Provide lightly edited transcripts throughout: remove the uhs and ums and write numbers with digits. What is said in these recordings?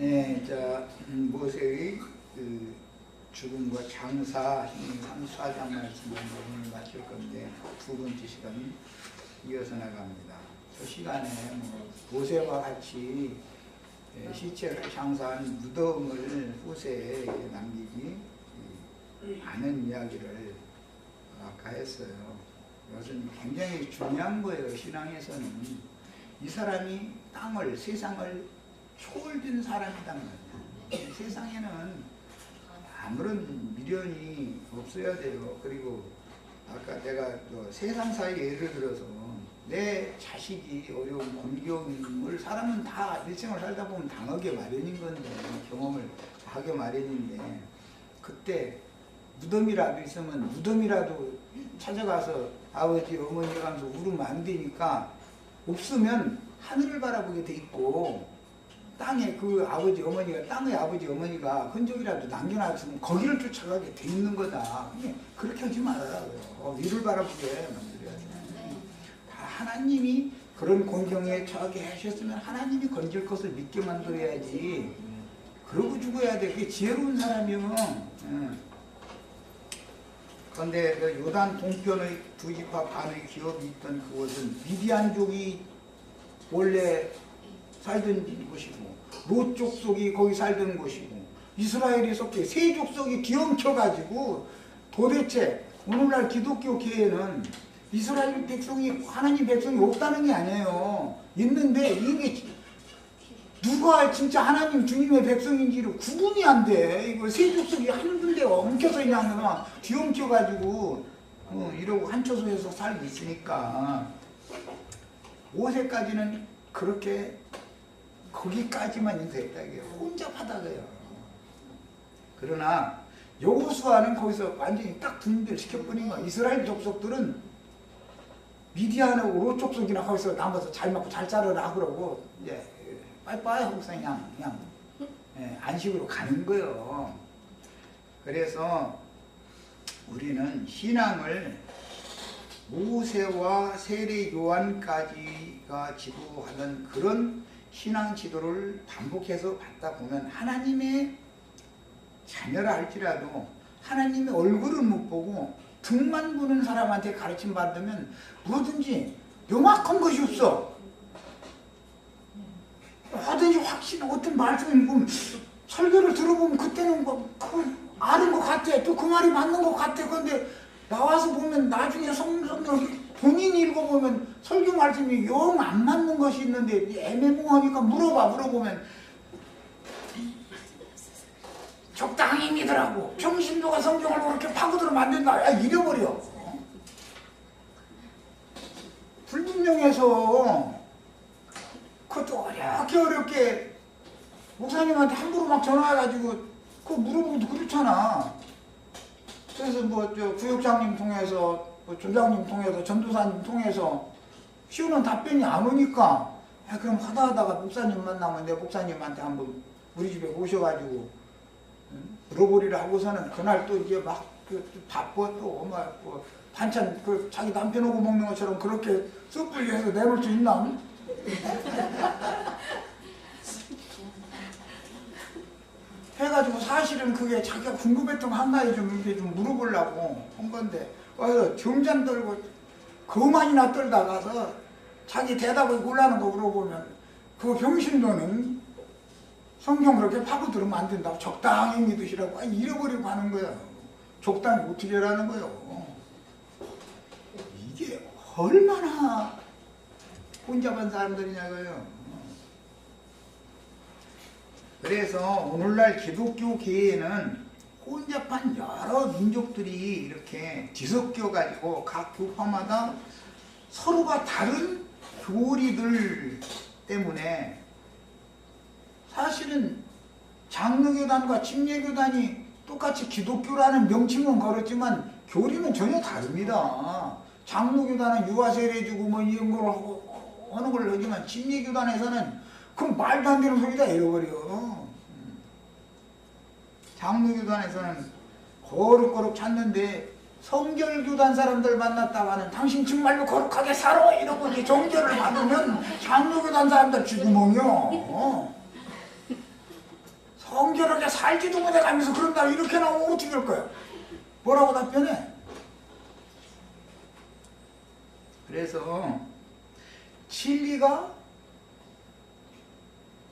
예, 모세의 죽음과 장사, 상수하장 말씀을 오늘 마칠 건데 두 번째 시간 이어서 나갑니다. 그 시간에 모세와 같이 시체를 장사한 무덤을 후세에 남기지 않은 이야기를 아까 했어요. 이것은 굉장히 중요한 거예요. 신앙에서는 이 사람이 땅을, 세상을 초월된 사람이란 말이에요. 세상에는 아무런 미련이 없어야 돼요. 그리고 아까 내가 세상사의 예를 들어서 내 자식이 어려운 곤경을 사람은 다 일생을 살다 보면 당하게 마련인 건데, 경험을 하게 마련인데, 그때 무덤이라도 있으면 무덤이라도 찾아가서 아버지 어머니 가면서 울으면 안 되니까, 없으면 하늘을 바라보게 돼 있고 땅에 그 아버지 어머니가, 땅의 아버지 어머니가 흔적이라도 남겨놨으면 거기를 쫓아가게 돼 있는 거다. 그렇게 하지 말아요. 위를 바라보게 만들어야 돼. 다 하나님이 그런 공경에 처하게 하셨으면 하나님이 건질 것을 믿게 만들어야지. 그러고 죽어야 돼. 그게 지혜로운 사람이면. 그런데 그 요단 동편의 두 지파 반의 기업이 있던 그곳은 미디안족이 원래 살던 곳이고, 롯 족속이 거기 살던 곳이고, 이스라엘이 속해 세 족속이 뒤엉켜가지고, 도대체 오늘날 기독교 교회는 이스라엘 백성이, 하나님 백성이 없다는 게 아니에요. 있는데 이게 누가 진짜 하나님 주님의 백성인지를 구분이 안 돼. 이거 세 족속이 한 군데 엉켜서 그냥 뒤엉켜가지고 이러고 한 처소에서 살고 있으니까, 모세까지는 그렇게 거기까지만 됐다 이게 혼잡하다고요. 그러나 여호수아는 거기서 완전히 딱 분별시켜버린 거야. 이스라엘 족속들은 미디안하고 롯 족속이나 거기서 남아서 잘 먹고 잘 자르라 그러고 이제 빠이빠이 하고서 그냥 안식으로 가는 거예요. 그래서 우리는 신앙을 모세와 세례 요한까지가 지도하는 그런 신앙 지도를 반복해서 받다 보면 하나님의 자녀라 할지라도 하나님의 얼굴을 못 보고 등만 보는 사람한테 가르침 받으면 뭐든지 명확한 것이 없어. 뭐든지 확신, 어떤 말씀을 보면 설교를 들어보면 그때는 아는 것 같아. 또 그 말이 맞는 것 같아. 그런데 나와서 보면 나중에 성경 본인이 읽어보면 설교 말씀이 영 안 맞는 것이 있는데 애매모호하니까 물어보면 적당히 믿으라고. 평신도가 성경을 그렇게 파고들어 만든다. 잃어버려. 불분명해서 그것도 어렵게 목사님한테 함부로 막 전화해가지고 그거 물어보기도 그렇잖아. 그래서 구역장님 통해서, 조장님 통해서, 전도사님 통해서 쉬우는 답변이 안 오니까, 그럼 하다가 목사님 만나면 내 목사님한테 한번 우리 집에 오셔가지고 물어보리라 하고서는 그날 또 이제 막 바빠 또 반찬 자기 남편하고 먹는 것처럼 그렇게 섣불리 해서 내볼 수 있나? 해가지고 사실은 그게 자기가 궁금했던 한나에 좀 이렇게 좀 물어보려고 한 건데, 와서 점잔 떨고 그만이나 떨다가서 자기 대답을 곤란한 거 물어보면 그 병신도는 성경 그렇게 파고들으면 안 된다고 적당히 믿으시라고 잃어버리고 하는 거야. 적당히 어떻게 하라는 거예요. 이게 얼마나 혼잡한 사람들이냐고요. 그래서 오늘날 기독교 계에는 혼잡한 여러 민족들이 이렇게 뒤섞여가지고 각 교파마다 서로가 다른 교리들 때문에 사실은 장로교단과 침례교단이 똑같이 기독교라는 명칭은 걸었지만 교리는 전혀 다릅니다. 장로교단은 유아세례주고 이런 걸 하고 하는 걸 하지만 침례교단에서는 그 말도 안 되는 소리다 잃어버려. 장로교단에서는 거룩거룩 찾는데 성결교단 사람들 만났다가는 당신 정말로 거룩하게 살아 이러고 이제 정결을 받으면 장로교단 사람들 쥐구멍이요. 정결하게 살지도 못해가면서 그런다 이렇게 나오면 어떻게 할 거야? 뭐라고 답변해? 그래서 진리가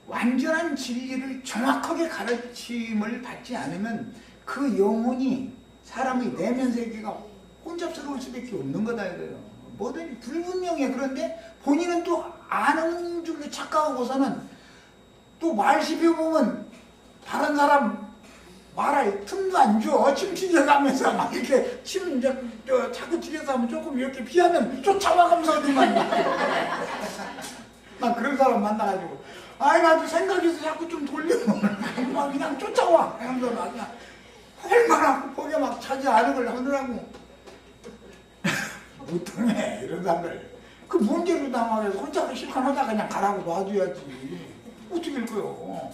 완전한 진리를 정확하게 가르침을 받지 않으면 그 영혼이 사람의 내면 세계가 혼잡스러울 수밖에 없는 거다 이거예요. 뭐든 불분명해. 그런데 본인은 또 아는 줄로 착각하고서는 또 말 씹혀보면 다른 사람 말할 틈도 안 줘. 침 튀겨가면서 막 이렇게 침 자꾸 튀겨서 하면 조금 이렇게 피하면 쫓아와가면서 어디만 난 그런 사람 만나가지고 아이 나도 생각해서 자꾸 좀 돌리면 막 그냥 쫓아와 하면서 막 그냥 얼마나 보게 막 자기 아력을 하느라고 못통해 이런 사람들. 그 문제로 당하면서 혼자 실컷 하다 그냥 가라고 놔줘야지. 어떻게 할 거요?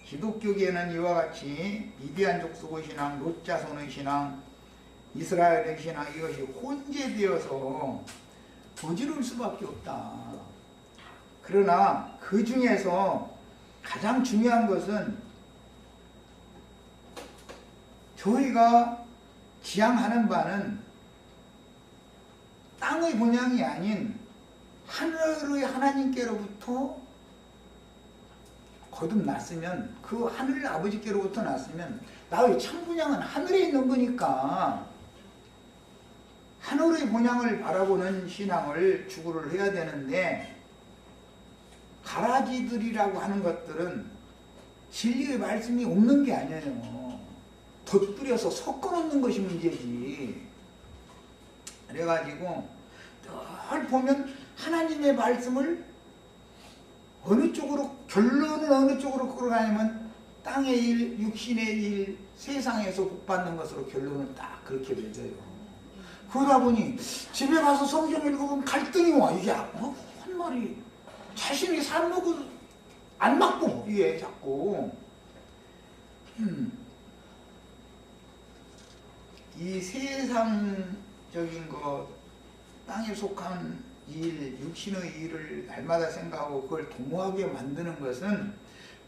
기독교계는 이와 같이 이디안 족속의 신앙, 롯 자손의 신앙, 이스라엘의 신앙 이것이 혼재되어서 어지러울 수밖에 없다. 그러나 그 중에서 가장 중요한 것은 저희가 지향하는 바는 땅의 본향이 아닌 하늘의 하나님께로부터 거듭났으면, 그 하늘 아버지께로부터 났으면 나의 참 본향은 하늘에 있는 거니까 하늘의 본향을 바라보는 신앙을 추구를 해야 되는데, 가라지들이라고 하는 것들은 진리의 말씀이 없는 게 아니에요. 덧뿌려서 섞어놓는 것이 문제지. 그래가지고 늘 보면 하나님의 말씀을 어느 쪽으로, 결론은 어느 쪽으로 끌어가냐면 땅의 일, 육신의 일, 세상에서 복받는 것으로 결론을 딱 그렇게 맺어요. 그러다 보니 집에 가서 성경 읽어보면 갈등이 와. 이게 한 말이 자신이 삶하고 안 맞고 이게 자꾸 이 세상적인 것, 땅에 속한 일, 육신의 일을 날마다 생각하고 그걸 도모하게 만드는 것은,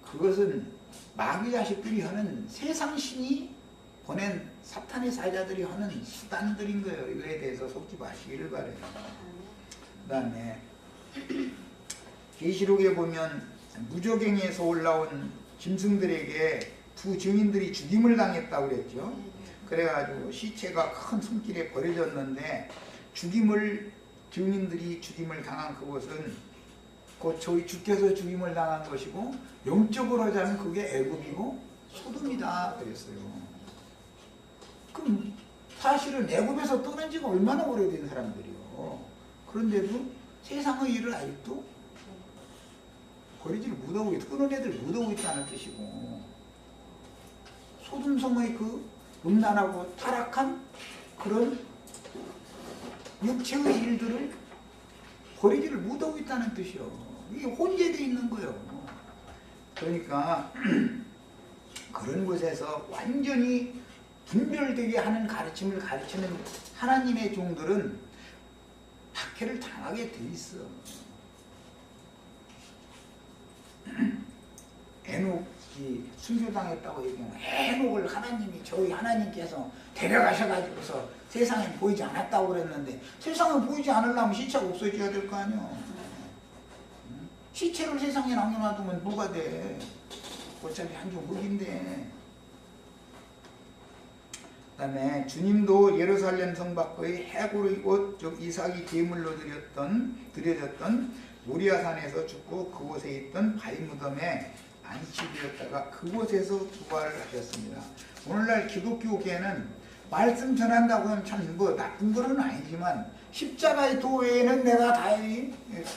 그것은 마귀 자식들이 하는, 세상 신이 보낸 사탄의 사자들이 하는 수단들인 거예요. 이거에 대해서 속지 마시기를 바래요. 그 다음에 계시록에 보면 무저갱에서 올라온 짐승들에게 두 증인들이 죽임을 당했다고 그랬죠. 그래가지고 시체가 큰 손길에 버려졌는데, 증인들이 죽임을 당한 그곳은 곧 저희 주께서 죽임을 당한 것이고, 영적으로 하자면 그게 애굽이고 소돔이다 그랬어요. 그럼 사실은 애굽에서 떠난 지가 얼마나 오래된 사람들이요. 그런데도 세상의 일을 아직도 버리지를 못하고 있고, 끄는 애들 못하고 있다는 뜻이고, 소돔성의 그 음란하고 타락한 그런 육체의 일들을 버리지를 못하고 있다는 뜻이요. 이게 혼재되어 있는 거예요. 그러니까 그런 곳에서 완전히 분별되게 하는 가르침을 가르치는 하나님의 종들은 박해를 당하게 돼 있어. 에녹이 순교당했다고 얘기하면, 에녹을 하나님이, 저희 하나님께서 데려가셔가지고서 세상에 보이지 않았다고 그랬는데, 세상에 보이지 않으려면 시체가 없어져야 될 거 아니야. 시체를 세상에 남겨놔두면 뭐가 돼? 어차피 한줌 흙인데. 그 다음에 주님도 예루살렘 성 밖의 해골의 옷, 즉 이삭이 제물로 드려졌던 모리아산에서 죽고 그곳에 있던 바위 무덤에 안치되었다가 그곳에서 부활을 하셨습니다. 오늘날 기독교계는 말씀 전한다고 하면 참 뭐 나쁜 거는 아니지만, 십자가의 도외에는 내가 다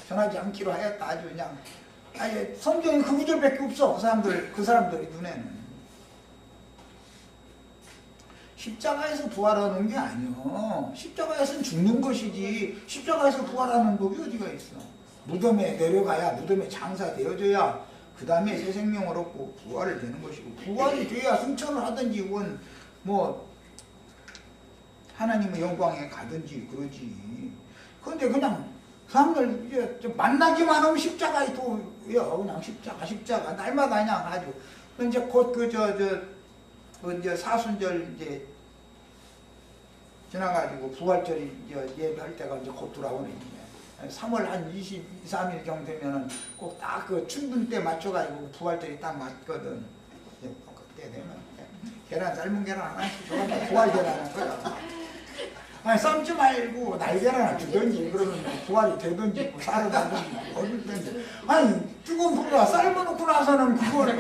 전하지 않기로 하였다. 아주 그냥 성경에 그 구절밖에 없어. 그 사람들이 눈에는. 십자가에서 부활하는 게 아니요. 십자가에서는 죽는 것이지, 십자가에서 부활하는 법이 어디가 있어. 무덤에 내려가야, 무덤에 장사되어져야 그 다음에 새 생명을 얻고 부활을 되는 것이고, 부활이 돼야 승천을 하든지 혹은 뭐 하나님의 영광에 가든지 그러지. 그런데 그냥 사람들 이제 만나기만 하면 십자가에 또 그냥 십자가 날마다 그냥 아주 이제 곧 이제 사순절 이제 지나가지고 부활절이 이제 예배할 때가 이제 곧 돌아오네. 3월 한 22, 3일 정도 되면은 꼭 딱 그 춘분 때 맞춰가지고 부활절이 딱 맞거든. 그때 되면 계란 삶은 계란 하나씩 줘가지고 부활 계란을 거야. 아니 삶지 말고 날계란을 주든지 그러면 부활이 되든지 뭐 쌀을 하든지 어딜든지. 아니 뜨거운 불에다 삶아놓고 나서는 그걸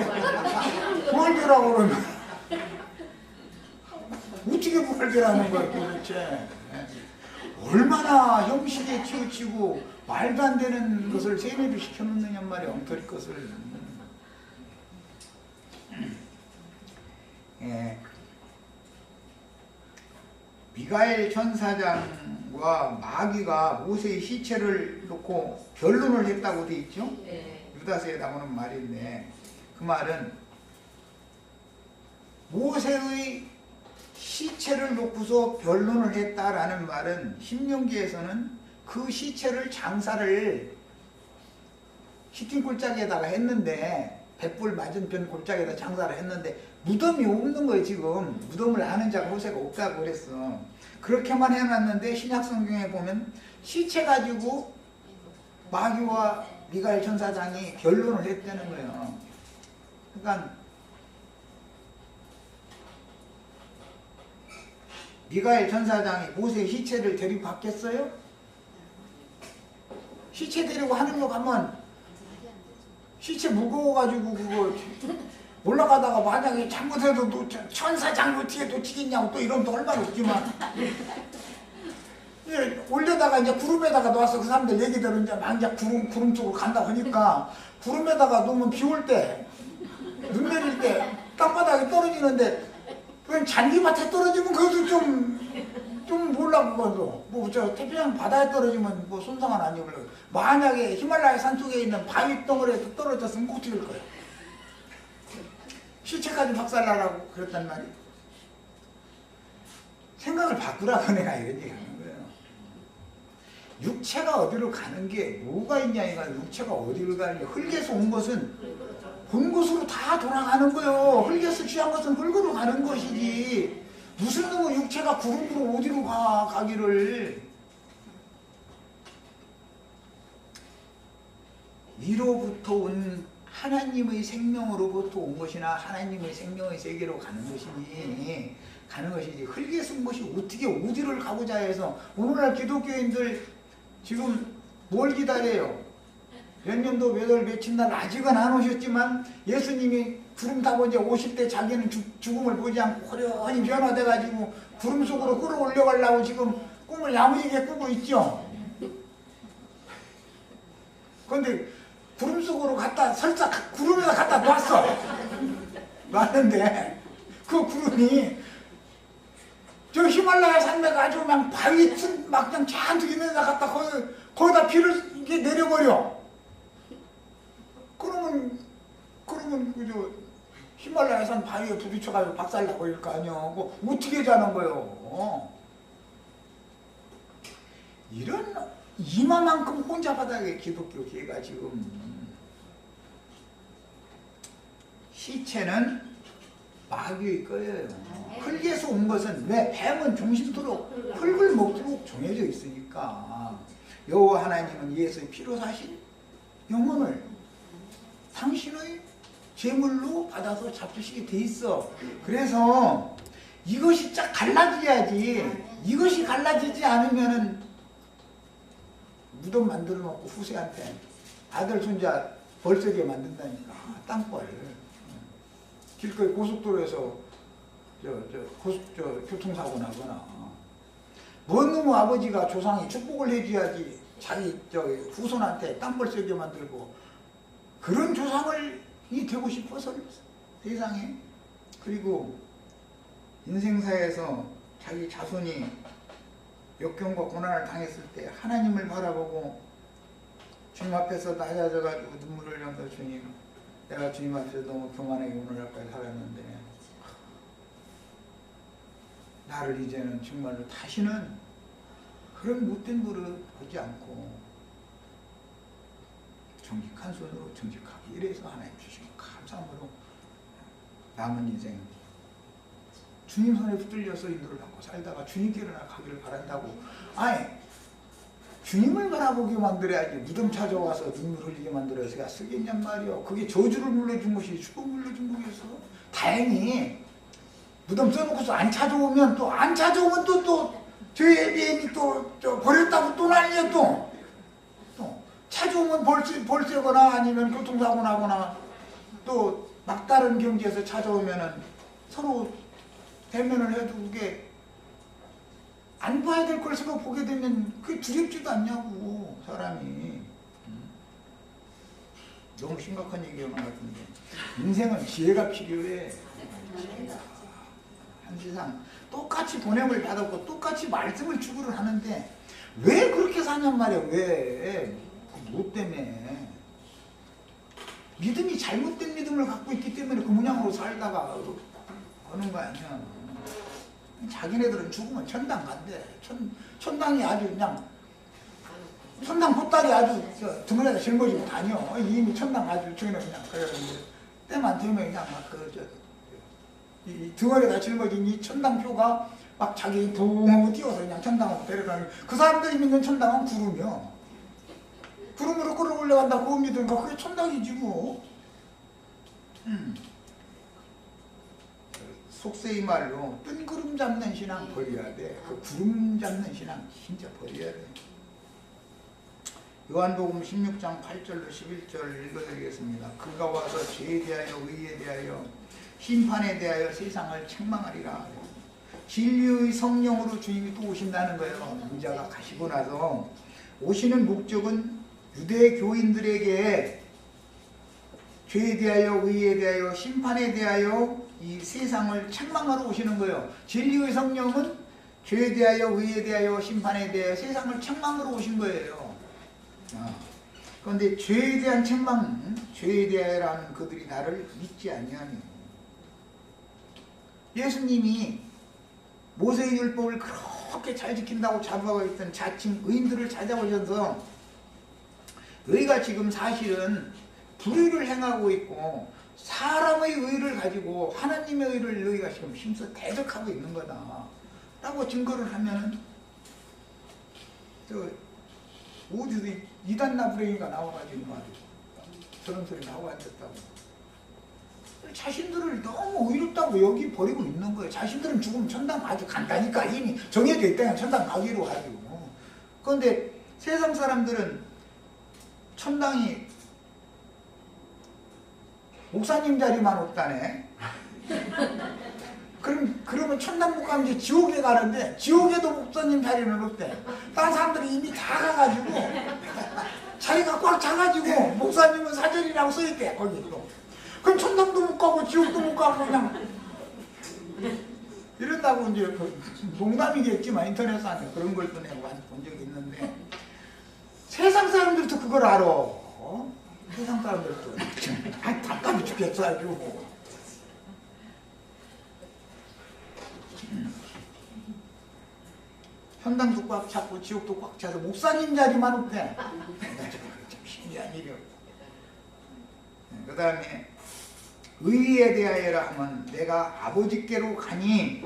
부활계라고 그러면 어떻게 부활계라는 거야 도대체. 얼마나 형식에 치우치고 말도 안 되는 것을 세뇌를 시켜놓느냐 말이야. 엉터리 것을. 예. 미가엘 천사장과 마귀가 모세의 시체를 놓고 변론을 했다고 돼 있죠? 유다서에 나오는 말인데 그 말은 모세의 시체를 놓고서 변론을 했다라는 말은 신명기에서는 그 시체를 장사를 히틴 골짜기에다가 했는데 백불 맞은편 골짜기에다 장사를 했는데 무덤이 없는 거예요. 지금 무덤을 아는 자가 모세가 없다고 그랬어. 그렇게만 해놨는데 신약 성경에 보면 시체 가지고 마귀와 미가엘 천사장이 변론을 했다는 거예요. 그러니까 미가엘 천사장이 모세의 시체를 데리고 갔겠어요? 시체 데리고 하늘로 가면 시체 무거워가지고 그거 올라가다가 만약에 잘못해도 천사장 어떻게 놓치겠냐고 또 이러면 또 얼마나 웃기만. 올려다가 이제 구름에다가 놓아서 그 사람들 얘기들은 이제 막 이제 구름 쪽으로 간다고 하니까 구름에다가 놓으면 비 올 때, 눈 내릴 때 땅바닥에 떨어지는데 그냥 잔디밭에 떨어지면 그것도 좀 몰라 그거도. 뭐 저 태평양 바다에 떨어지면 뭐 손상은 아니고 만약에 히말라야 산 쪽에 있는 바위 덩어리에 떨어졌으면 어떻게 될 거야? 시체까지 박살나라고 그랬단 말이야. 생각을 바꾸라고 내가 이런 얘기 하는 거예요. 육체가 어디로 가는 게 뭐가 있냐 이가 육체가 어디로 가는 게 흙에서 온 것은 본 곳으로 다 돌아가는 거예요. 흙에서 취한 것은 흙으로 가는 것이지 무슨 놈의 육체가 구름으로 어디로 가기를. 위로부터 온 하나님의 생명으로부터 온 것이나 하나님의 생명의 세계로 가는 것이지 흙에서 온 것이 어떻게 어디를 가고자 해서 오늘날 기독교인들 지금 뭘 기다려요? 몇 년도 몇 월 며칠 날 아직은 안 오셨지만 예수님이 구름 타고 이제 오실 때 자기는 죽음을 보지 않고 호련히 변화돼가지고 구름 속으로 끌어올려가려고 지금 꿈을 야무지게 꾸고 있죠. 그런데 구름 속으로 갖다 설사 구름에다 갖다 놨어. 놨는데 그 구름이 저 히말라야 산맥 아주 그냥 바위 막 그냥 잔뜩 있는 데다 갖다 거기다 비를 이게 내려버려. 그러면 그저 히말라야 산 바위에 부딪혀가지고 박살나고 이럴 거 아니야. 뭐 어떻게 자는 거요? 이런 이마만큼 혼자 바닥에 기독교계가 지금. 시체는 마귀의 거예요. 흙에서 온 것은 왜 뱀은 종신토록 흙을 먹도록 정해져 있으니까. 여호와 하나님은 예수의 피로 사신 영혼을 당신의 제물로 받아서 잡수시게 돼 있어. 그래서 이것이 쫙 갈라져야지. 이것이 갈라지지 않으면은 무덤 만들어 놓고 후세한테 아들 손자 벌썩게 만든다니까. 땅벌. 길거리 고속도로에서 교통사고 나거나. 뭔 놈의 아버지가 조상이 축복을 해줘야지 자기 후손한테 땅벌썩게 만들고 그런 조상을 되고 싶어서 세상에. 그리고 인생사에서 자기 자손이 역경과 고난을 당했을 때 하나님을 바라보고 주님 앞에서 낮아져가지고 눈물을 흘려서 주님, 내가 주님 앞에서 너무 교만하게 오늘날까지 살았는데 나를 이제는 정말로 다시는 그런 못된 버릇 하지 않고 정직한 손으로 정직하게 이래서 하나님 주신 감사함으로 남은 인생 주님 손에 붙들려서 인도를 받고 살다가 주님께로 가기를 바란다고. 아니 주님을 바라보게 만들어야지 무덤 찾아와서 눈물 흘리게 만들어서 쓰겠냔 말이요. 그게 저주를 물려준 것이 축복 물려준 거겠어. 다행히 무덤 써놓고서 안 찾아오면 또 저희 애비애니 또 버렸다고 또 난리야. 또 찾아오면 벌새거나 아니면 교통사고 나거나 또 막다른 경지에서 찾아오면은 서로 대면을 해도 그게 안 봐야 될 걸 서로 보게 되면 그게 두렵지도 않냐고 사람이. 너무 심각한 얘기인 것 같은데 인생은 지혜가 필요해. 한 세상 똑같이 보냄을 받았고 똑같이 말씀을 추구를 하는데 왜 그렇게 사냔 말이야. 왜? 뭐 때문에? 믿음이 잘못된 믿음을 갖고 있기 때문에 그 모양으로 살다가 하는 거 아니야. 자기네들은 죽으면 천당 간대. 천당이 아주 그냥 천당 보따리 아주 등원에다 짊어지고 다녀. 이미 천당 아주 저기는 그냥 그래가지고 때만 되면 그냥 막 이 등원에다 짊어진 이 천당표가 막 자기 붕 뛰어서 그냥 천당으로 데려가는. 그 사람들이 믿는 천당은 구름이요. 구름으로 끌어올려간다. 그거 믿으니까 그게 천당이지 뭐. 속세의 말로 뜬구름 잡는 신앙 버려야 돼. 그 구름 잡는 신앙 진짜 버려야 돼. 요한복음 16장 8절로 11절 읽어드리겠습니다. 그가 와서 죄에 대하여 의에 대하여 심판에 대하여 세상을 책망하리라. 진리의 성령으로 주님이 또 오신다는 거예요. 인자가 가시고 나서 오시는 목적은 유대 교인들에게 죄에 대하여 의에 대하여 심판에 대하여 이 세상을 책망하러 오시는 거예요. 진리의 성령은 죄에 대하여 의에 대하여 심판에 대하여 세상을 책망하러 오신 거예요. 그런데 죄에 대한 책망, 죄에 대하여라는 그들이 나를 믿지 아니하니. 예수님이 모세의 율법을 그렇게 잘 지킨다고 자부하고 있던 자칭 의인들을 찾아오셔서 너희가 지금 사실은 불의를 행하고 있고 사람의 의를 가지고 하나님의 의를 너희가 지금 힘써 대적하고 있는 거다 라고 증거를 하면은 어디서 이단 나부랭이가 나와가지고 말이야. 저런 소리 나오고 앉았다고. 자신들을 너무 의롭다고 여기 버리고 있는 거예요. 자신들은 죽으면 천당 아주 간다니까. 이미 정해져 있다면 천당 가기로 가지고. 그런데 세상 사람들은 천당이 목사님 자리만 없다네. 그러면 천당 못 가면 이제 지옥에 가는데 지옥에도 목사님 자리는 없대. 다른 사람들이 이미 다 가가지고 자리가 꽉 차가지고 목사님은 사절이라고 써있대 거기 또. 그럼 천당도 못 가고 지옥도 못 가고 그냥 이런다고 이제 농담이겠지만 인터넷상에 그런 걸 또 내가 본 적이 있는데 세상 사람들도 그걸 알아. 세상 사람들도 답답해 죽겠어 아주. 천당도 꽉 찼고 지옥도 꽉 차서 목사님 자리만 없대. 참 신기한 일이요. 그 다음에 의에 대하여라 하면 내가 아버지께로 가니.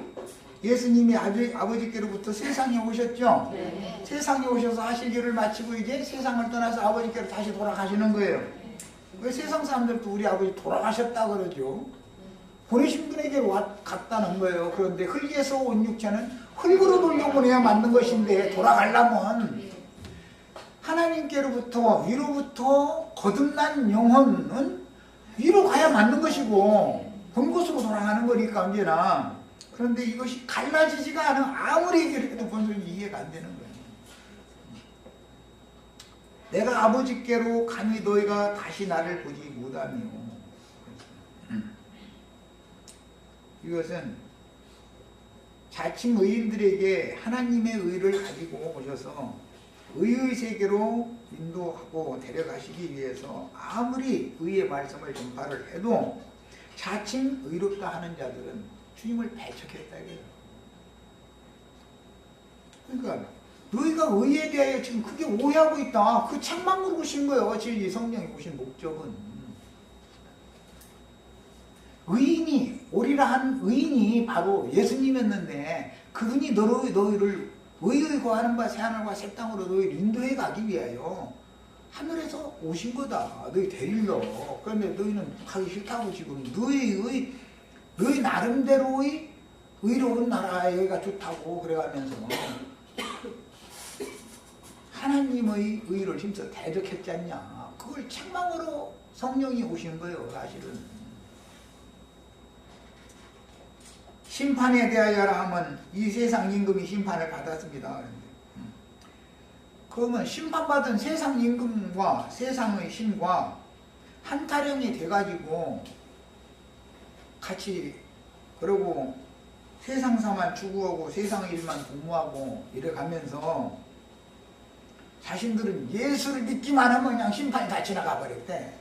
예수님이 아버지께로부터 세상에 오셨죠. 네. 세상에 오셔서 하실 일을 마치고 이제 세상을 떠나서 아버지께로 다시 돌아가시는 거예요. 왜 세상 사람들도 우리 아버지 돌아가셨다 그러죠. 보내신 분에게 갔다는 거예요. 그런데 흙에서 온 육체는 흙으로 돌려보내야 맞는 것인데 돌아가려면 하나님께로부터 위로부터 거듭난 영혼은 위로 가야 맞는 것이고 본 곳으로 돌아가는 거니까 언제나. 그런데 이것이 갈라지지가 않아. 아무리 얘기를 해도 본성이 이해가 안 되는 거예요. 내가 아버지께로 가니 너희가 다시 나를 보지 못하니요. 이것은 자칭 의인들에게 하나님의 의를 가지고 오셔서 의의 세계로 인도하고 데려가시기 위해서 아무리 의의 말씀을 전파를 해도 자칭 의롭다 하는 자들은 주님을 배척했다 이거예요. 그러니까 너희가 의에 대하여 지금 크게 오해하고 있다. 그 책만 물으신 거예요. 진리 성령이 오신 목적은. 의인이 오리라 한 의인이 바로 예수님이었는데 그분이 너희를 의의 거하는 바 새하늘과 새 땅으로 너희를 인도해 가기 위하여 하늘에서 오신 거다. 너희 데리러. 그런데 너희는 가기 싫다고 지금 너희 나름대로의 의로운 나라 여기가 좋다고 그래가면서 하나님의 의를 힘써 대적했지 않냐. 그걸 책망으로 성령이 오신 거예요. 사실은. 심판에 대하여라 하면 이 세상 임금이 심판을 받았습니다. 그러면 심판받은 세상 임금과 세상의 신과 한타령이 돼가지고 같이 그러고 세상사만 추구하고 세상의 일만 공부하고 이래가면서 자신들은 예수를 믿기만 하면 그냥 심판이 다 지나가 버렸대.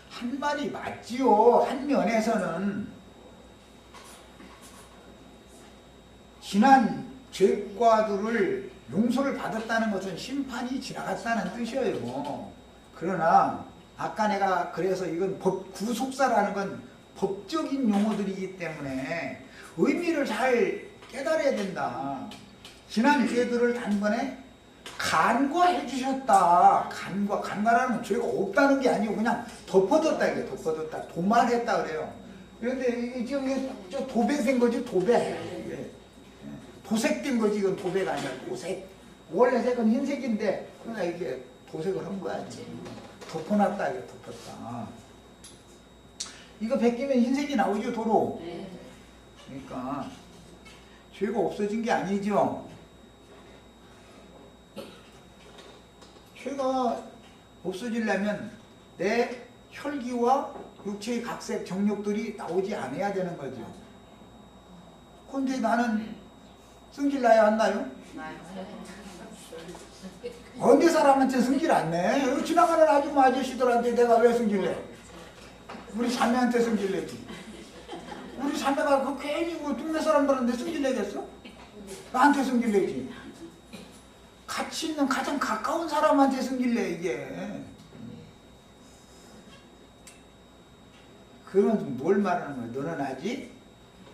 한 말이 맞지요. 한 면에서는 지난 죄과들을 용서를 받았다는 것은 심판이 지나갔다는 뜻이에요. 그러나 아까 내가 그래서 이건 구속사라는 건 법적인 용어들이기 때문에 의미를 잘 깨달아야 된다. 지난 죄들을 단번에 간과해 주셨다. 간과라는 건 죄가 없다는 게 아니고 그냥 덮어뒀다. 이게 덮어뒀다. 도말했다 그래요. 그런데 지금 저 도배된 거지. 도배. 도색된 거지. 이건 도배가 아니라 도색. 원래 색은 흰색인데 그러나 이게 도색을 한 거야. 덮어놨다. 이게 덮었다. 이거 벗기면 흰색이 나오죠. 도로. 그러니까 죄가 없어진 게 아니죠. 죄가 없어지려면 내 혈기와 육체의 각색 정욕들이 나오지 않아야 되는 거죠. 그런데 나는 승질 나야 안 나요? 언제 사람한테 승질 안 내? 지나가는 아줌마 아저씨들한테 내가 왜 승질 내? 우리 자매한테 승질 내지. 우리 자매가 그 괜히 뭐 동네 사람들한테 승질 내겠어? 나한테 승질 내지. 같이 있는 가장 가까운 사람한테 승질 내 이게. 그러면 뭘 말하는 거야? 너는 아직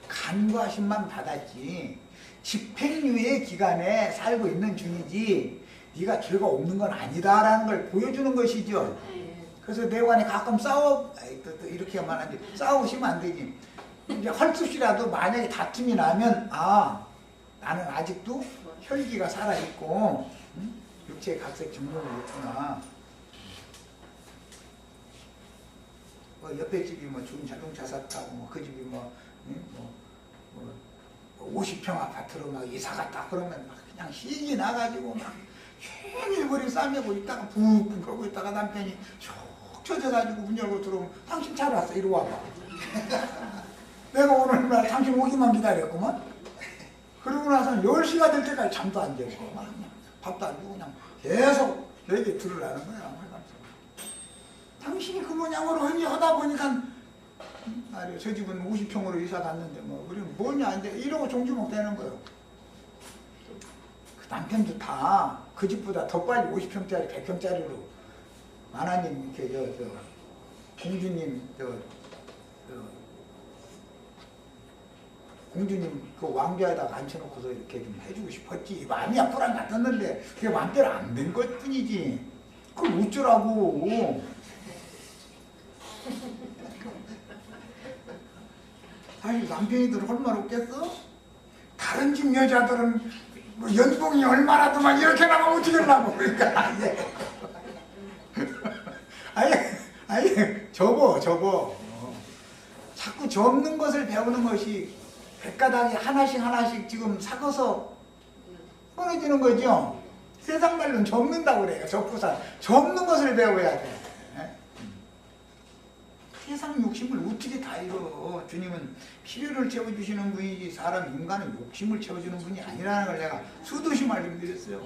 간과심만 받았지 집행유예 기간에 살고 있는 중이지 네가 죄가 없는 건 아니다라는 걸 보여주는 것이죠. 그래서 내관에 가끔 또 이렇게 말하지 싸우시면 안 되지. 이제 헐뜯이라도 만약에 다툼이 나면 나는 아직도 혈기가 살아있고 육체의 각색 정욕이 있구나. 옆에 집이 뭐 좋은 자동차 샀다고 그 집이 50평 아파트로 막 이사 갔다 그러면 막 그냥 희기 나가지고 막 괜히 머리 싸매고 있다가 푹푹 하고 있다가 남편이 쭉 쳐져가지고 문 열고 들어오면 당신 잘 왔어. 이리 와봐. 내가 오늘 당신 오기만 기다렸구만. 그러고 나서는 10시가 될 때까지 잠도 안 자고 막 그냥 밥도 안 주고 그냥 계속 얘기 들으라는 거야. 당신이 그 모양으로 하다 보니까 저 집은 50평으로 이사 갔는데 뭐 우리는 뭐냐 안 돼. 이러고 종주목 되는 거예요. 그 남편도 다 그 집보다 더 빨리 50평짜리 100평짜리로 하나님 이렇게 공주님 공주님 그 왕좌에다가 앉혀놓고서 이렇게 좀 해주고 싶었지. 마음이 불안 같았는데 그게 마음대로 안 된 것 뿐이지. 그걸 어쩌라고. 사실 남편이들 할 말 없겠어? 다른 집 여자들은 뭐 연봉이 얼마나 더만 이렇게 나가면 어쩌겠냐고. 그러니까 아예 접어. 자꾸 접는 것을 배우는 것이 백가닥이 하나씩 지금 사고서 끊어지는 거죠. 세상 말로는 접는다고 그래요. 접고사 접는 것을 배워야 돼. 세상 욕심을 어떻게 다 이뤄. 주님은 필요를 채워주시는 분이지 사람 인간은 욕심을 채워주는 분이 아니라는 걸 내가 수도시 말씀드렸어요.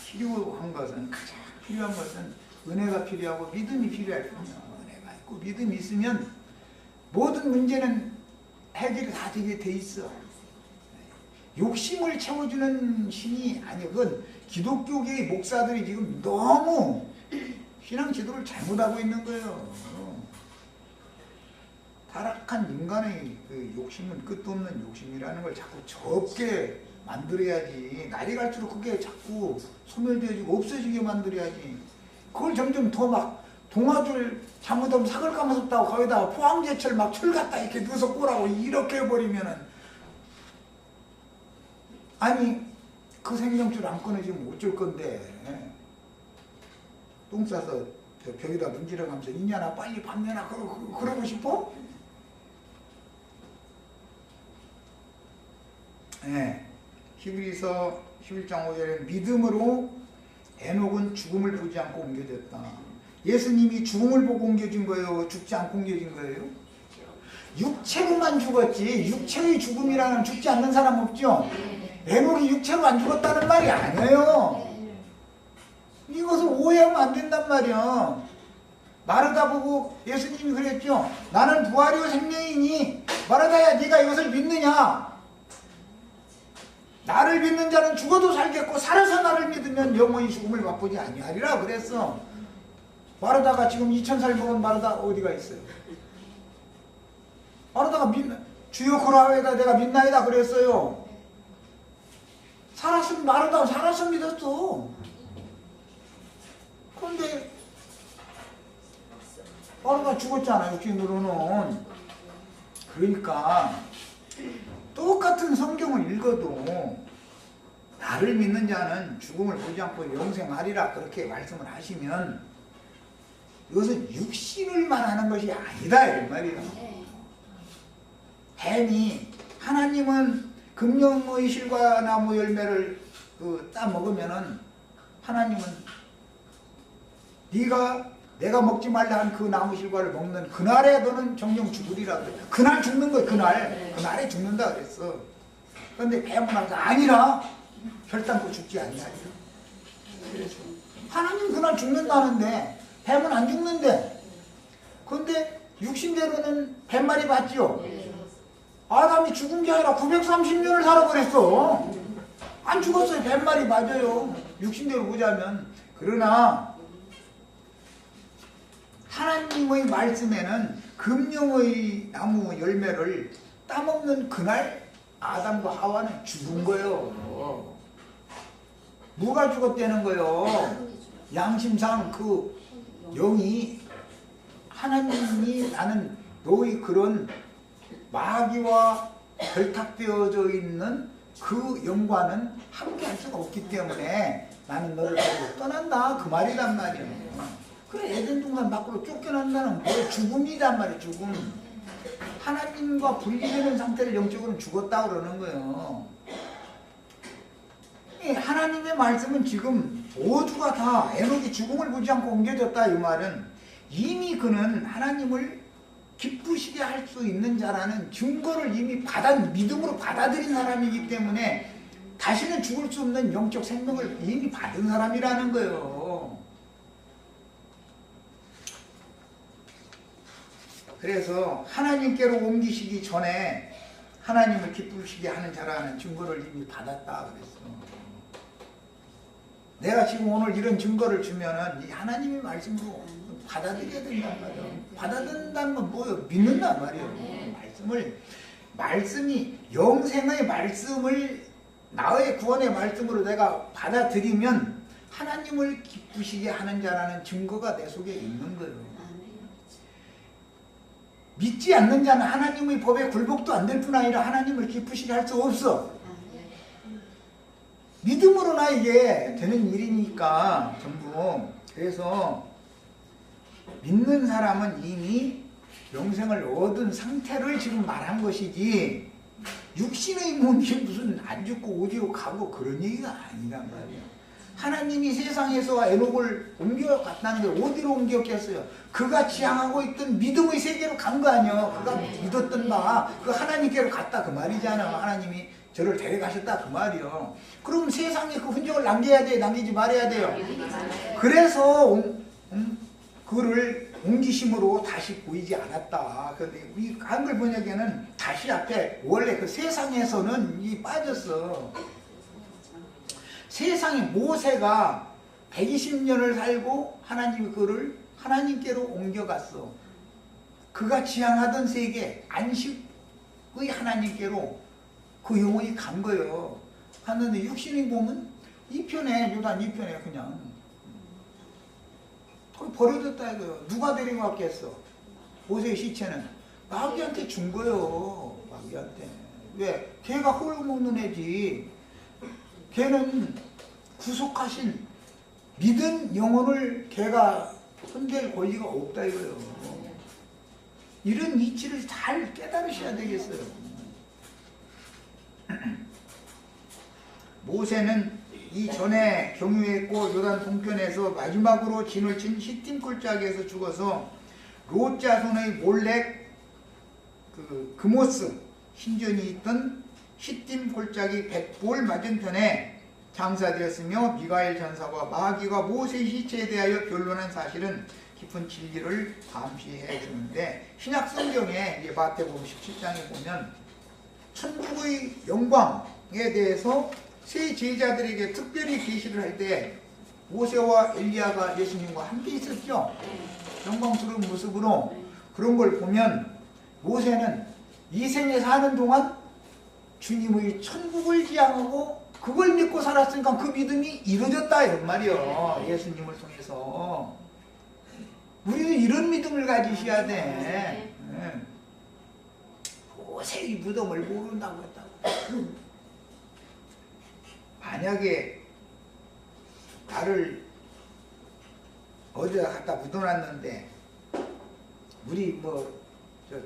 필요한 것은 가장 필요한 것은 은혜가 필요하고 믿음이 필요할 뿐이야. 은혜가 있고 믿음이 있으면 모든 문제는 해결이 다 되게 돼 있어. 욕심을 채워주는 신이 아니에요. 그건 기독교계의 목사들이 지금 너무 신앙 지도를 잘못하고 있는 거예요. 타락한 인간의 그 욕심은 끝도 없는 욕심이라는 걸 자꾸 적게 만들어야지. 날이 갈수록 그게 자꾸 소멸되어지고 없어지게 만들어야지. 그걸 점점 더 막 동아줄 잘못하면 사글 까무섭다고 거기다가 포항제철 막 철 갖다 이렇게 넣어서 꼬라고 이렇게 해버리면은, 아니 그 생명줄 안 끊어지면 어쩔 건데, 똥 싸서 저 벽에다 문지르가면서 이년아 빨리 밥 내놔 그러고 싶어? 네. 히브리서 11장 5절에 믿음으로 에녹은 죽음을 보지 않고 옮겨졌다. 예수님이 죽음을 보고 옮겨진 거예요? 죽지 않고 옮겨진 거예요? 육체로만 죽었지 육체의 죽음이라는 죽지 않는 사람 없죠? 에녹이 육체로 안 죽었다는 말이 아니에요. 이것을 오해하면 안 된단 말이야. 마르다 보고 예수님이 그랬죠. 나는 부활이요 생명이니 마르다야 네가 이것을 믿느냐? 나를 믿는 자는 죽어도 살겠고 살아서 나를 믿으면 영원히 죽음을 맛보지 아니하리라 그랬어. 마르다가 지금 2000살 먹은 마르다 어디가 있어요? 마르다가 주여 그러하오이다 내가 믿나이다 그랬어요. 살았으면 마르다 살았으면 믿었어. 그런데 마르다 죽었잖아요. 육신으로는. 그러니까 똑같은 성경을 읽어도 나를 믿는 자는 죽음을 보지 않고 영생하리라 그렇게 말씀을 하시면 이것은 육신을 말하는 것이 아니다 이 말이에요. 뱀이 하나님은 금령의 실과나무 열매를 따먹으면은 하나님은 내가 먹지 말라 한 그 나무 실과를 먹는 그날에 너는 정령 죽으리라 그래. 그날 죽는 거야. 그날에 죽는다 그랬어. 그런데 뱀은 아니라 혈당고 죽지 아니하리라. 그래서 하나님 그날 죽는다는데 뱀은 안 죽는데, 그런데 육신대로는 뱀말이 맞죠? 아담이 죽은 게 아니라 930년을 살아버렸어. 안 죽었어요. 뱀말이 맞아요. 육신대로 보자면. 그러나 하나님의 말씀에는 금령의 나무 열매를 따먹는 그날 아담과 하와는 죽은 거예요. 누가 죽었다는 거예요? 양심상 그 영이 하나님이 나는 너희 그런 마귀와 결탁되어져 있는 그 영과는 함께할 수가 없기 때문에 나는 너를 버리고 떠난다 그 말이란 말이에요. 그래 에덴 동산 밖으로 쫓겨난다는 뭐 죽음이란 말이에요. 죽음. 하나님과 분리되는 상태를 영적으로는 죽었다 그러는 거예요. 하나님의 말씀은 지금 모두가 다 에녹이 죽음을 보지 않고 옮겨졌다 이 말은 이미 그는 하나님을 기쁘시게 할 수 있는 자라는 증거를 이미 믿음으로 받아들인 사람이기 때문에 다시는 죽을 수 없는 영적 생명을 이미 받은 사람이라는 거예요. 그래서 하나님께로 옮기시기 전에 하나님을 기쁘시게 하는 자라는 증거를 이미 받았다 그랬어. 내가 지금 오늘 이런 증거를 주면은 이 하나님의 말씀으로 받아들여야 된단 말이에요. 받아들인다는 건 뭐예요? 믿는단 말이에요. 말씀이 영생의 말씀을 나의 구원의 말씀으로 내가 받아들이면 하나님을 기쁘시게 하는 자라는 증거가 내 속에 있는 거예요. 믿지 않는 자는 하나님의 법에 굴복도 안 될 뿐 아니라 하나님을 기쁘시게 할 수 없어. 믿음으로나 이게 되는 일이니까 전부. 그래서 믿는 사람은 이미 영생을 얻은 상태를 지금 말한 것이지 육신의 몸이 무슨 안 죽고 어디로 가고 그런 얘기가 아니란 말이야. 하나님이 세상에서 에녹을 옮겨갔다는 게 어디로 옮겼겠어요? 그가 지향하고 있던 믿음의 세계로 간 거 아니에요. 그가 믿었던 바 그 하나님께로 갔다 그 말이잖아. 하나님이 저를 데려가셨다 그 말이요. 그럼 세상에 그 흔적을 남겨야 돼? 남기지 말아야 돼요? 그래서 그를 옮기심으로 다시 보이지 않았다. 그런데 이 한글 번역에는 다시 앞에 원래 그 세상에서는 이 빠졌어. 세상에 모세가 120년을 살고 하나님이 그를 하나님께로 옮겨갔어. 그가 지향하던 세계 안식의 하나님께로 그 영혼이 간 거예요. 갔는데 육신이 보면 이 편에 요단 이 편에 그냥 버려졌다 이거요. 누가 데리고 왔겠어? 모세의 시체는 마귀한테 준 거예요. 마귀한테. 왜? 걔가 홀먹는 애지. 걔는 구속하신 믿은 영혼을 걔가 손댈 권리가 없다 이거예요. 이런 이치를 잘 깨달으셔야 되겠어요. 모세는 이전에 경유했고 요단 동편에서 마지막으로 진을 친 시딤 골짜기에서 죽어서 롯 자손의 몰렉 그 그모스 신전이 있던 시딤 골짜기 벳볼 맞은편에 장사되었으며 미가엘 전사와 마귀가 모세의 시체에 대하여 변론한 사실은 깊은 진리를 감시해 주는데 신약 성경에 이제 마태복음 17장에 보면 천국의 영광에 대해서 세 제자들에게 특별히 계시를 할 때 모세와 엘리야가 예수님과 함께 있었죠. 영광스러운 모습으로. 그런 걸 보면 모세는 이 생에 사는 동안 주님의 천국을 지향하고 그걸 믿고 살았으니까 그 믿음이 이루어졌다 이런 말이요. 예수님을 통해서. 우리는 이런 믿음을 가지셔야 돼. 네. 모세의 무덤을 모른다고 했다고. 만약에 나를 어디다 갖다 묻어놨는데 우리 뭐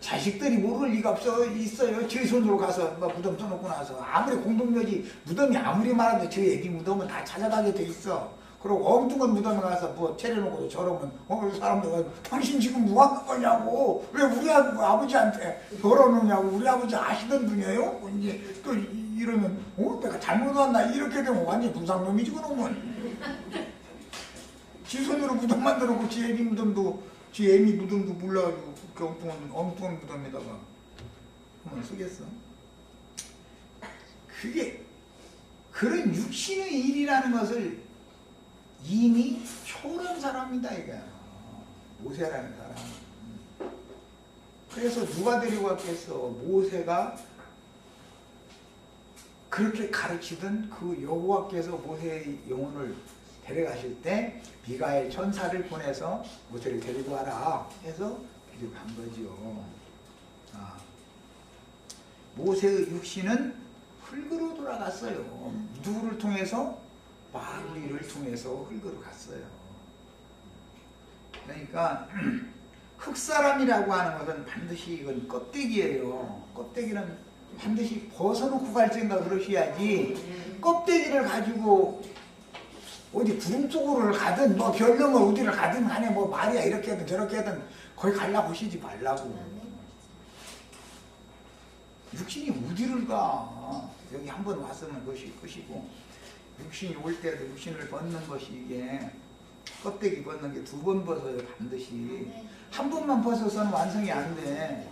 자식들이 모를 리가 있어요. 저희 손으로 가서 무덤 써놓고 나서 아무리 공동묘지 무덤이 아무리 많아도 저희 애기 무덤은 다 찾아가게 돼 있어. 그리고 엉뚱한 무덤에 가서 뭐 차려놓고도 저러면 사람들 당신 지금 뭐 하는 거냐고 왜 우리 아버지한테 저러느냐고 우리 아버지 아시던 분이에요? 이제 또 이러면 내가 잘못 왔나 이렇게 되면 완전 부상놈이지 그러면. 지 손으로 무덤 만들었고 지 애기 무덤도 지 애미 무덤도 몰라가지고 그 엉뚱한 무덤에다가 한번 쓰겠어. 그게 그런 육신의 일이라는 것을 이미 초월한 사람이다 이거야. 모세라는 사람. 그래서 누가 데리고 왔겠어? 모세가 그렇게 가르치던 그 여호와께서 모세의 영혼을 데려가실 때 미가엘 천사를 보내서 모세를 데리고 와라 해서 데리고 간 거죠. 모세의 육신은 흙으로 돌아갔어요. 누구를 통해서? 마귀를 통해서 흙으로 갔어요. 그러니까 흙사람이라고 하는 것은 반드시 이건 껍데기예요. 껍데기는 반드시 벗어놓고 갈 생각을 그러셔야지 껍데기를 가지고 어디 구름 속으로 가든 뭐 별놈을 어디를 가든 간에 뭐 말이야 이렇게 하든 저렇게 하든 거기 가려고 하시지 말라고. 육신이 어디를 가. 여기 한번 왔으면 그것이 끝이고 육신이 올 때도 육신을 벗는 것이 이게 껍데기 벗는 게 2번 벗어요 반드시. 한 번만 벗어서는 완성이 안 돼.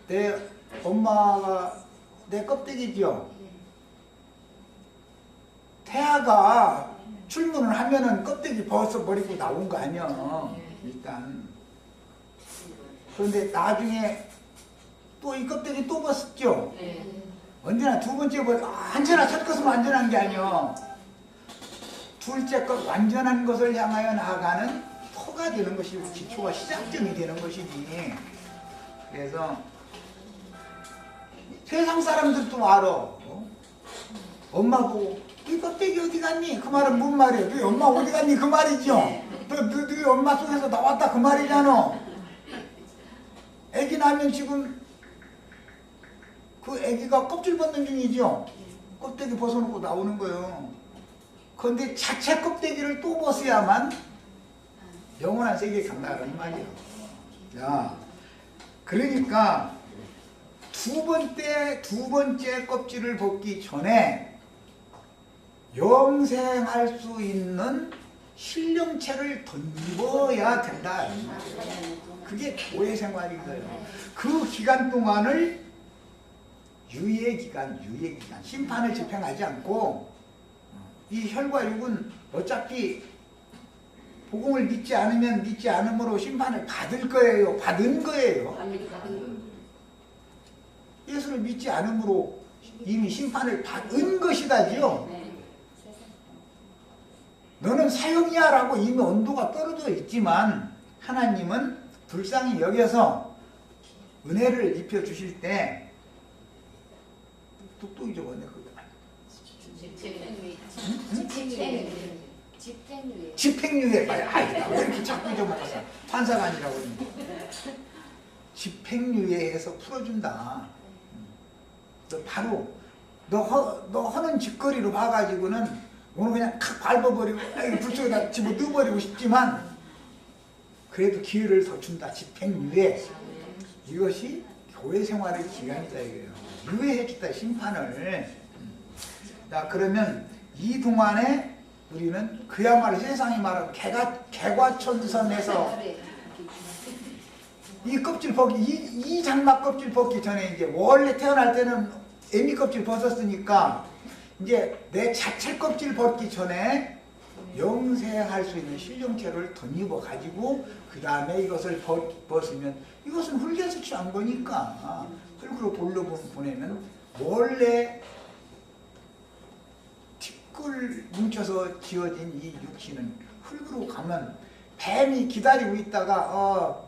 내 엄마가 내 껍데기죠. 태아가 출문을 하면은 껍데기 벗어버리고 나온 거 아니야 일단. 그런데 나중에 또 이 껍데기 또 벗었죠. 언제나 2번째 벗 언제나 첫 것은 완전한 게 아니야. 둘째 것 완전한 것을 향하여 나아가는 터가 되는 것이고 기초가 시작점이 되는 것이지. 그래서 세상 사람들도 알아. 엄마 보고 네 껍데기 어디 갔니? 그 말은 뭔 말이야? 네 엄마 어디 갔니? 그 말이죠. 네 엄마 속에서 나왔다 그 말이잖아. 애기 낳으면 지금 그 애기가 껍질 벗는 중이죠. 껍데기 벗어놓고 나오는 거예요. 그런데 자체 껍데기를 또 벗어야만 영원한 세계에 간다는 말이에요. 자, 그러니까 두 번째 껍질을 벗기 전에 영생할 수 있는 신령체를 덧입어야 된다. 그게 교회 생활이거든요. 그 기간 동안을 유예기간, 심판을 집행하지 않고 이 혈과 육은 어차피 복음을 믿지 않으면 믿지 않음으로 심판을 받을 거예요. 받은 거예요. 예수를 믿지 않음으로 이미 심판을 받은 것이다지요. 너는 사형이야 라고 이미 온도가 떨어져 있지만 하나님은 불쌍히 여겨서 은혜를 입혀주실 때 또 잊어버렸네. 집행유예. 왜 이렇게 자꾸 잊어먹었어. 판사가 아니라고 그러는데. 집행유예해서 풀어준다. 너 바로 너 하는 짓거리로 봐가지고는 오늘 그냥 칵 밟아버리고 불속에다 집어 넣어버리고 싶지만 그래도 기회를 더 준다. 집행유예. 이것이 교회 생활의 기간이다 이거예요. 유예해준다 심판을. 자, 그러면 이 동안에 우리는 그야말로 세상이 말하는 개과천선에서 이 껍질 벗기, 이 장막 껍질 벗기 전에 이제 원래 태어날 때는 애미 껍질 벗었으니까 이제 내 자체 껍질 벗기 전에 영생할 수 있는 신령체를 덧입어 가지고 그 다음에 이것을 벗으면 이것은 흙에서 취한 거니까 흙으로 돌려보내면 원래 티끌 뭉쳐서 지어진 이 육신은 흙으로 가면 뱀이 기다리고 있다가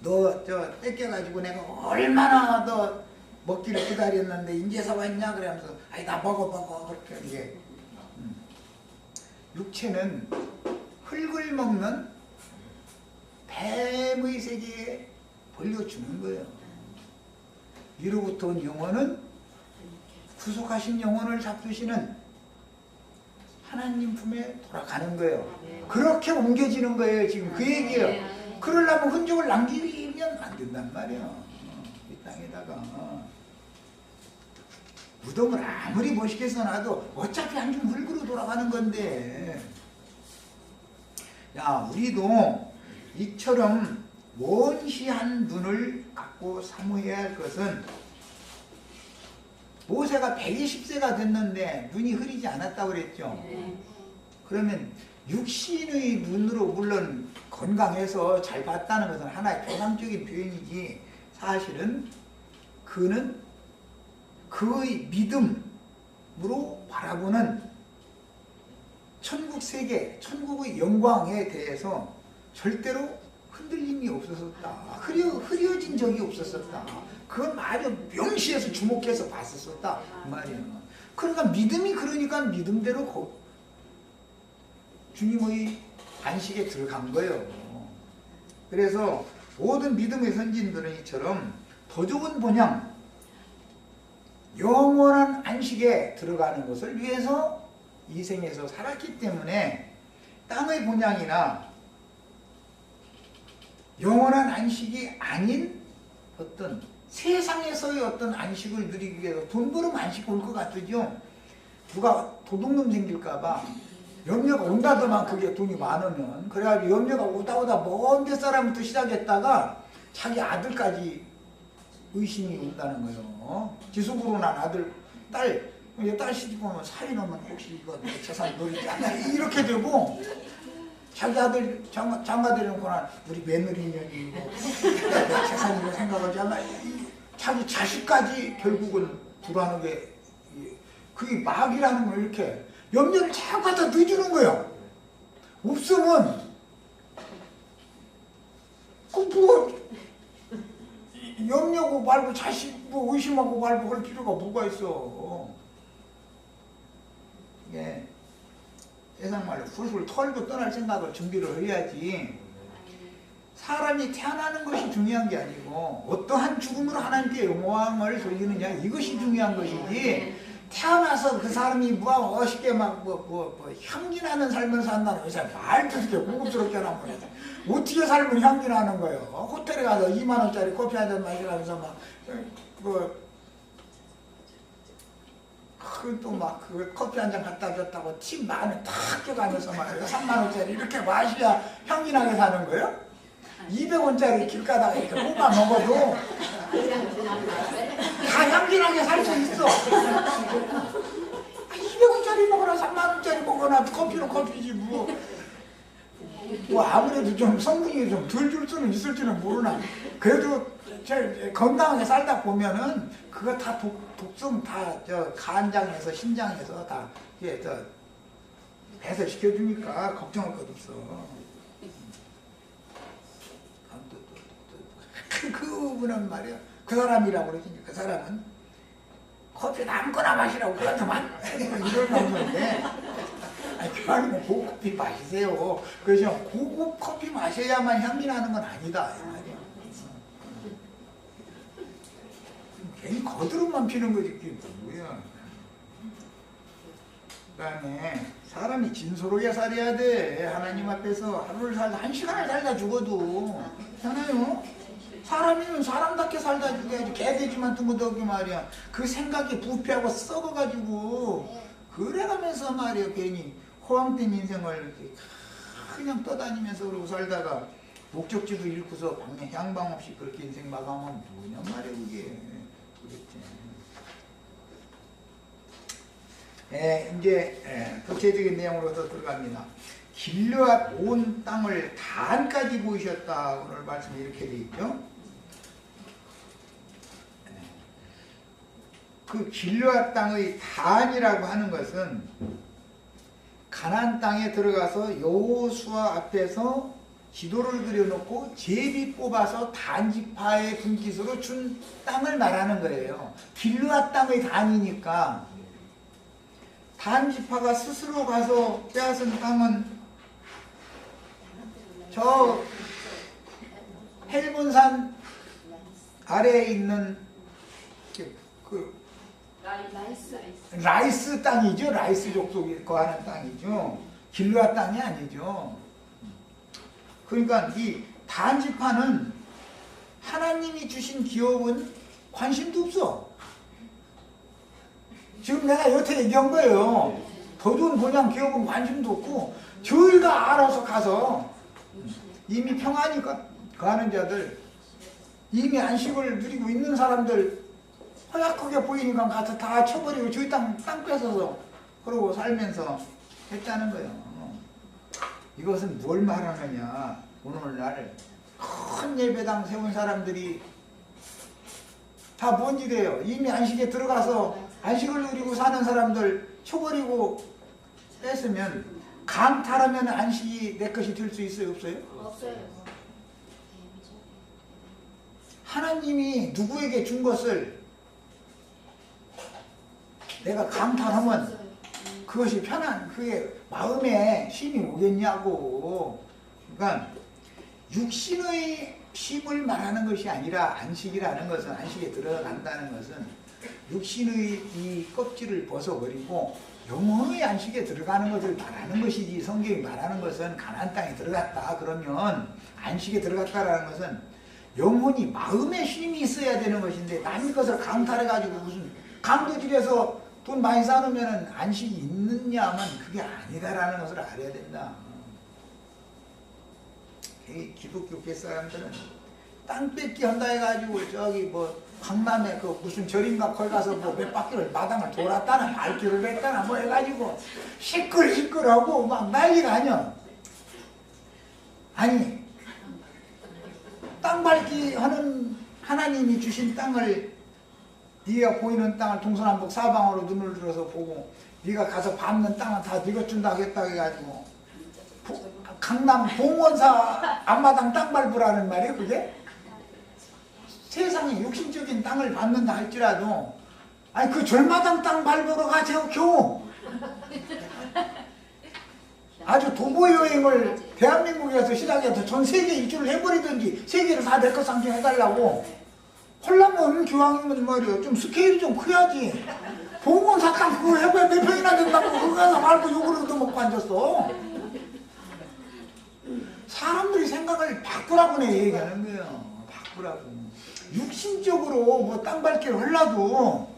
너 저 뺏겨가지고 내가 얼마나 너 먹기를 기다렸는데 인제서 왔냐 그러면서 아이 나 먹어 그렇게 이게 육체는 흙을 먹는 뱀의 세계에 벌려주는 거예요. 이로부터 온 영혼은 구속하신 영혼을 잡수시는 하나님 품에 돌아가는 거예요. 그렇게 옮겨지는 거예요. 지금 그 얘기예요. 그러려면 흔적을 남기면 안 된단 말이에요. 이 땅에다가 무덤을 아무리 멋있게 써놔도 어차피 한 줌 흙으로 돌아가는 건데, 야, 우리도 이처럼 원시한 눈을 갖고 사모해야 할 것은, 모세가 120세가 됐는데 눈이 흐리지 않았다고 그랬죠. 그러면 육신의 눈으로 물론 건강해서 잘 봤다는 것은 하나의 표상적인 표현이지, 사실은 그는 그의 믿음으로 바라보는 천국 세계, 천국의 영광에 대해서 절대로 흔들림이 없었었다. 흐려진 적이 없었었다. 그건 아주 명시해서 주목해서 봤었었다. 그 말이에요. 그러니까 믿음이 그러니까 믿음대로 주님의 안식에 들어간 거예요. 그래서 모든 믿음의 선진들은 이처럼 더 좋은 본향, 영원한 안식에 들어가는 것을 위해서 이 생에서 살았기 때문에 땅의 본향이나 영원한 안식이 아닌 어떤 세상에서의 어떤 안식을 누리기 위해서 돈 벌으면 안식 올 것 같으죠. 누가 도둑놈 생길까봐 염려가 온다더만 그게 돈이 많으면. 그래가지고 염려가 오다 먼 데 사람부터 시작했다가 자기 아들까지 의심이 온다는 거예요. 지속으로 난 아들, 딸 시집 보면 살인하면 혹시 이거 내 재산 노리지 않나 이렇게 되고, 자기 아들 장가들이는 거나 우리 며느리년이 내 재산이라고 생각하지 않나, 자기 자식까지 결국은 불하는 게, 그게 막이라는 걸 이렇게 염려를 자꾸 갖다 넣어주는 거예요. 없으면 염려하고 말고 자식 의심하고 말고 그럴 필요가 뭐가 있어. 이게 세상 말로 풀풀 털고 떠날 생각을 준비를 해야지. 사람이 태어나는 것이 중요한 게 아니고 어떠한 죽음으로 하나님께 영광을 돌리느냐, 이것이 중요한 것이지, 태어나서 그 사람이 멋있게 막 향기나는 삶을 산다는 것이 말도 이렇게 고급스럽게 하는 거예요. 어떻게 삶을 향기나는 거예요? 호텔에 가서 2만 원짜리 커피 한 잔 마시면서 그또 막 그 커피 한 잔 갖다 줬다고 팁 만원 탁 껴가면서 말이야 3만원짜리 이렇게 마셔야 향기나게 사는 거예요? 200원짜리 길 가다가 이렇게 뽑아 먹어도 다 향기나게 살 수 있어. 200원짜리 먹거나 3만원짜리 먹거나 커피는 커피지 뭐. 뭐 아무래도 좀 성분이 좀 덜 줄 수는 있을지는 모르나. 그래도 건강하게 살다 보면은 그거 다 독성 다 저 간장에서 신장에서 다 이게 저 배설시켜 주니까 걱정할 것 없어. 그분은 말이야 그 사람이라고 그러지. 그 사람은 커피 아무거나 마시라고 그러더만 이런 놈인데 그냥 고급 커피 마시세요. 그래서 고급 커피 마셔야만 향기 나는 건 아니다 이 말이야. 괜히 거드름만 피는 거지 그게 뭐야. 그 다음에 사람이 진솔하게 살아야 돼. 하나님 앞에서 하루를 살다 1시간을 살다 죽어도 괜찮아요. 사람이면 사람답게 살다 죽어야지. 개돼지만 둥거덕이 말이야. 그 생각이 부패하고 썩어가지고 그래가면서 말이야 괜히 허황된 인생을 그냥 떠다니면서 그러고 살다가 목적지도 잃고서 향방 없이 그렇게 인생 마감하면 뭐냐 말이야 그게. 이제 구체적인 내용으로 더 들어갑니다. 길르앗 온 땅을 단까지 보이셨다. 오늘 말씀이 이렇게 되어 있죠. 그 길르앗 땅의 단이라고 하는 것은 가나안 땅에 들어가서 여호수아 앞에서 지도를 그려놓고 제비 뽑아서 단지파의 분깃으로 준 땅을 말하는 거예요. 길르앗 땅의 단이니까 단지파가 스스로 가서 빼앗은 땅은 저 헬본산 아래에 있는 그 라이스 땅이죠. 라이스 족속이 거하는 땅이죠. 길르앗 땅이 아니죠. 그러니까 이 단지파는 하나님이 주신 기업은 관심도 없어. 지금 내가 여태 얘기한 거예요. 더 좋은 본향 기업은 관심도 없고 저희가 알아서 가서 이미 평안히 가는 자들, 이미 안식을 누리고 있는 사람들 허약하게 보이니까 가서 다 쳐버리고 저희 땅 뺏어서 그러고 살면서 했다는 거예요. 이것은 뭘 말하느냐. 오늘날 큰 예배당 세운 사람들이 다 뭔지 돼요. 이미 안식에 들어가서 안식을 누리고 사는 사람들 쳐버리고 뺐으면 강탈하면 안식이 내 것이 될 수 있어요? 없어요? 없어요. 하나님이 누구에게 준 것을 내가 강탈하면 그것이 편한, 그게 마음에 쉼이 오겠냐고. 그러니까 육신의 쉼을 말하는 것이 아니라 안식이라는 것은, 안식에 들어간다는 것은 육신의 이 껍질을 벗어버리고 영혼의 안식에 들어가는 것을 말하는 것이지. 성경이 말하는 것은 가나안 땅에 들어갔다 그러면, 안식에 들어갔다라는 것은 영혼이 마음의 쉼이 있어야 되는 것인데 남의 것을 강탈해가지고 무슨 강도질에서 돈 많이 쌓으면 안식이 있느냐 하면 그게 아니다라는 것을 알아야 된다. 기독교 사람들은 땅 뺏기 한다 해가지고 저기 뭐 강남에 그 무슨 절인가 거기 가서 뭐 몇 바퀴를 마당을 돌았다나 말기를 했다나 뭐 해가지고 시끌시끌하고 막 난리가 아니야. 아니 땅 밟기 하는 하나님이 주신 땅을, 네가 보이는 땅을 동서남북 사방으로 눈을 들어서 보고 네가 가서 밟는 땅은 다 네가 준다고 했다고 해가지고 강남 봉원사 앞마당 땅 밟으라는 말이에요. 그게 세상에 육신적인 땅을 밟는다 할지라도 아니 그 절마당 땅 밟으러 가세요. 겨우 아주 도보 여행을 대한민국에서 시작해서 전 세계 일주를 해버리든지 세계를 다 내 것 상징해달라고 홀라면 기왕이면 말이야 좀 스케일이 좀 커야지. 봉원사 땅 그거 해봐야 몇 평이나 된다고 그거 가서 말고 욕을 얻어먹고 앉았어. 사람들이 생각을 바꾸라고 내 얘기하는 거예요. 바꾸라고. 육신적으로 뭐 땅 밟기를 하려도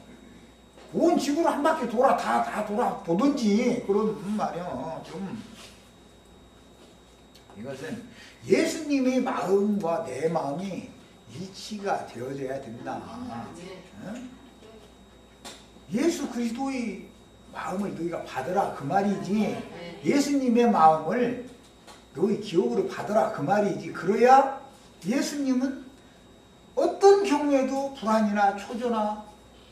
온 지구를 한 바퀴 다 돌아보든지 그런 말이야. 좀 이것은 예수님의 마음과 내 마음이 일치가 되어져야 된다. 응? 예수 그리스도의 마음을 너희가 받으라 그 말이지, 예수님의 마음을 너희 기업으로 받으라 그 말이지. 그래야 예수님은 어떤 경우에도 불안이나 초조나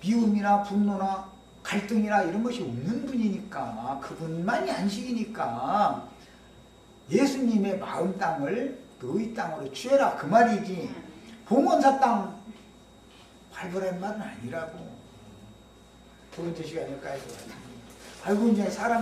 미움이나 분노나 갈등이나 이런 것이 없는 분이니까, 그분만이 안식이니까 예수님의 마음 땅을 너희 땅으로 취해라 그 말이지, 봉헌사 땅 밟으라는 말은 아니라고. 두 번째 시간에 까지. 아이고 이제 사람